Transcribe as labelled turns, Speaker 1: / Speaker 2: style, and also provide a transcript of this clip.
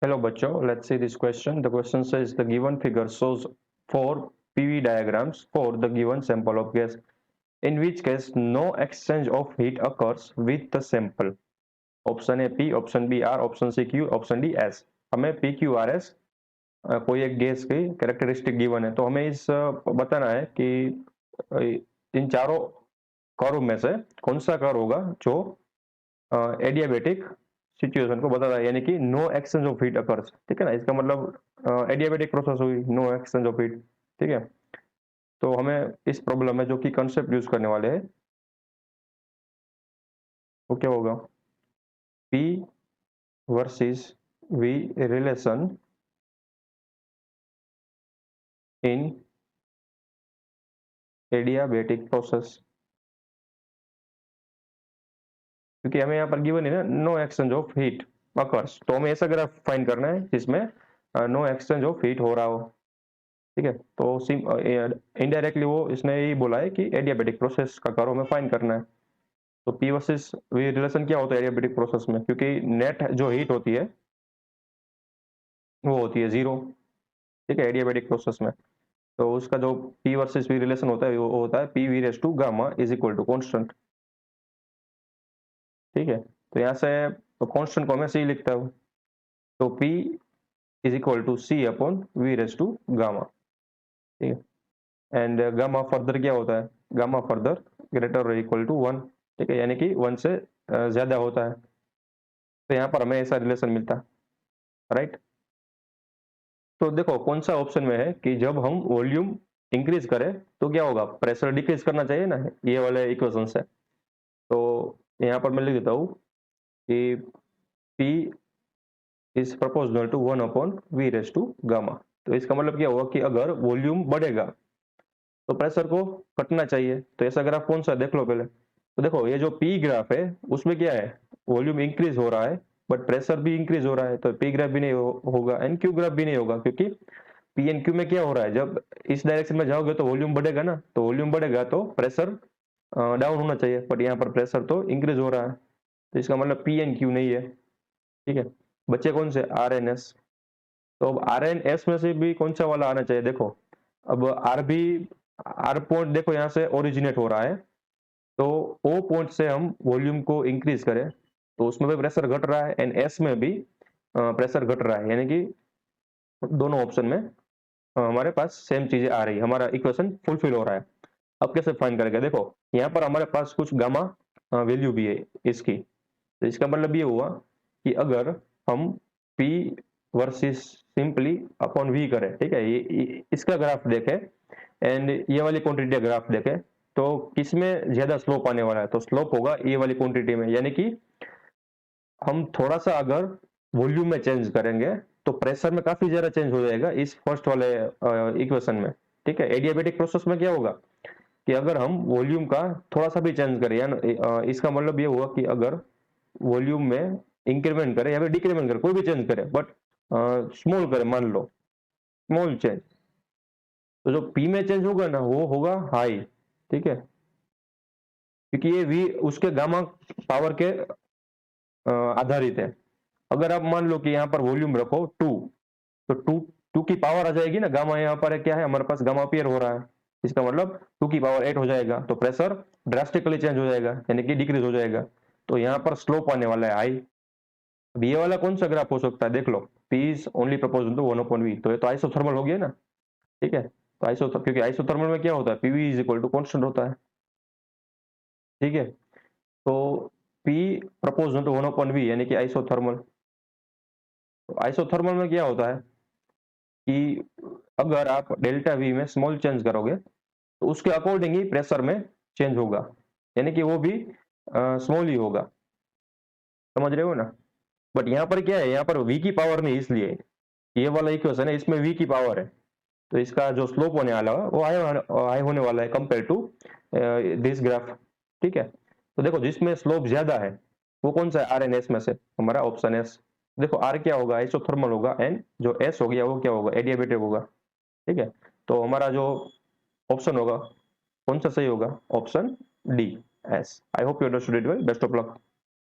Speaker 1: Hello बच्चों, let's see this question. The question says the given figure shows four PV diagrams for the given sample of gas, in which case no exchange of heat occurs with the sample. Option a P, option b R, option c Q, option d S. हमें P Q R S कोई एक gas की characteristic given है, तो हमें इस बताना है कि इन चारों कर्व में से कौन सा कर्व होगा जो एडियाबेटिक सिचुएशन को बताता है, यानी कि no exchange of heat occurs. ठीक है ना, इसका मतलब एडियाबेटिक प्रोसेस हुई, नो एक्सचेंज ऑफ हीट। ठीक है, तो हमें इस प्रॉब्लम में जो कि कंसेप्ट यूज करने वाले हैं वो क्या होगा, P versus V relation in adiabatic process. क्योंकि हमें यहाँ पर गिवन है ना no exchange of heat occurs, तो हमें ऐसा ग्राफ फाइंड करना है जिसमें नो एक्सचेंज ऑफ हीट हो रहा हो। ठीक है, तो इनडायरेक्टली वो इसने यही बोला है कि एडियाबेटिक प्रोसेस का कर्व हमें फाइंड करना है। तो P वर्सेस V रिलेशन क्या होता है एडियाबेटिक प्रोसेस में, क्योंकि नेट जो हीट होती है वो होती है जीरो। ठीक है, एडियाबेटिक प्रोसेस में तो उसका जो P वर्सेस V रिलेशन होता है वो होता है P V raise to gamma is equal to constant. ठीक है, तो यहाँ से कॉन्स्टेंट को मैं C लिखता हूँ, तो P is equal to C upon V raise to gamma. ठीक है, एंड गामा फर्दर क्या होता है, गामा फर्दर ग्रेटर और इक्वल टू 1। ठीक है, यानी कि 1 से ज्यादा होता है, तो यहाँ पर हमें ऐसा रिलेशन मिलता है। राइट, तो देखो कौन सा ऑप्शन में है कि जब हम वॉल्यूम इंक्रीज करें तो क्या होगा, प्रेशर डिक्रीज करना चाहिए ना, ये वाले इक्वेशन से। तो यहाँ पर मैं लिख देता हूँ कि P is proportional to 1 upon V raise to gamma. तो इसका मतलब क्या होगा कि अगर वॉल्यूम बढ़ेगा तो प्रेशर को कटना चाहिए। तो ऐसा ग्राफ कौन सा देख लो पहले। तो देखो ये जो P ग्राफ है उसमें क्या है, वॉल्यूम इंक्रीज हो रहा है बट प्रेशर भी इंक्रीज हो रहा है, तो P ग्राफ भी नहीं होगा एंड Q ग्राफ भी नहीं होगा, क्योंकि P एंड Q में क्या हो रहा है, जब इस डायरेक्शन में जाओगे तो वॉल्यूम बढ़ेगा ना, तो वॉल्यूम बढ़ेगा तो प्रेशर डाउन होना चाहिए, बट यहाँ पर प्रेशर तो इंक्रीज हो रहा है, तो इसका मतलब P एंड Q नहीं है। ठीक है, बच्चे कौन से R एन S। तो अब R एन S में से भी कौन सा वाला आना चाहिए, देखो अब R भी R पॉइंट देखो यहाँ से ओरिजिनेट हो रहा है, तो O पॉइंट से हम वॉल्यूम को इंक्रीज करें तो उसमें भी प्रेशर घट रहा है एंड S में भी प्रेशर घट रहा है, यानी कि दोनों ऑप्शन में हमारे पास सेम चीजें आ रही है, हमारा इक्वेशन फुलफिल हो रहा है। अब कैसे फाइंड करेंगे, देखो यहाँ पर हमारे पास कुछ गामा वैल्यू भी है इसकी, तो इसका मतलब ये हुआ कि अगर हम P versus simply upon V करें, ठीक है, ये इसका ग्राफ देखें एंड ये वाली क्वांटिटी का ग्राफ देखें, तो किसमें ज्यादा स्लोप आने वाला है, तो स्लोप होगा ये वाली क्वांटिटी में, यानी कि हम थोड़ा सा अगर वॉल्यूम में चेंज करेंगे तो प्रेशर में काफी ज्यादा चेंज हो जाएगा इस फर्स्ट वाले इक्वेशन में। ठीक है, एडियाबेटिक प्रोसेस में क्या होगा कि अगर हम वॉल्यूम का थोड़ा सा भी चेंज करें, या इसका मतलब ये हुआ कि अगर वॉल्यूम में इंक्रीमेंट करें या फिर डिक्रीमेंट करें, कोई भी चेंज करें बट स्मॉल करें, मान लो स्मॉल चेंज, तो जो P में चेंज होगा ना वो होगा हाई। ठीक है, क्योंकि ये V उसके गामा पावर के आधारित है। अगर आप मान लो कि यहाँ पर वॉल्यूम रखो 2, तो 2 की पावर आ जाएगी ना, गामा यहाँ पर है, क्या है हमारे पास गामा अपीयर हो रहा है, इसका मतलब 2 की पावर 8 हो जाएगा, तो प्रेशर ड्रास्टिकली चेंज हो जाएगा यानी कि डिक्रीज हो जाएगा, तो यहाँ पर स्लोप आने वाला है हाई। अब ये वाला कौन सा ग्राफ हो सकता है, देख लो P is only proportional to 1 upon V, तो ये तो आइसोथर्मल हो गया ना। ठीक है, तो क्योंकि आइसोथर्मल में क्या होता है, PV is equal to constant होता है। ठीक है, तो P proportional to 1 upon V यानी कि आइसोथर्मल। तो आइसोथर्मल में क्या होता है कि अगर आप डेल्टा V में स्मॉल चेंज करोगे तो उसके अकॉर्डिंग ही प्रेशर में चेंज होगा, यानी कि वो भी स्मॉल ही होगा, समझ रहे हो ना। बट यहाँ पर क्या है, यहाँ पर V की पावर नहीं, इसलिए ये वाला इक्वेशन है इसमें V की पावर है, तो इसका जो स्लोप होने वाला है वो हाई होने वाला है कंपेयर टू दिस ग्राफ। ठीक है, तो देखो जिसमें स्लोप ज्यादा है वो कौन सा है, आर एन एस में से हमारा ऑप्शन एस। देखो आर क्या होगा, आइसोथर्मल होगा एंड जो एस हो गया वो क्या होगा, एडियाबेटिक होगा। ठीक है, तो हमारा जो ऑप्शन होगा कौन सा सही होगा, option D S. I hope you understood it well, best of luck.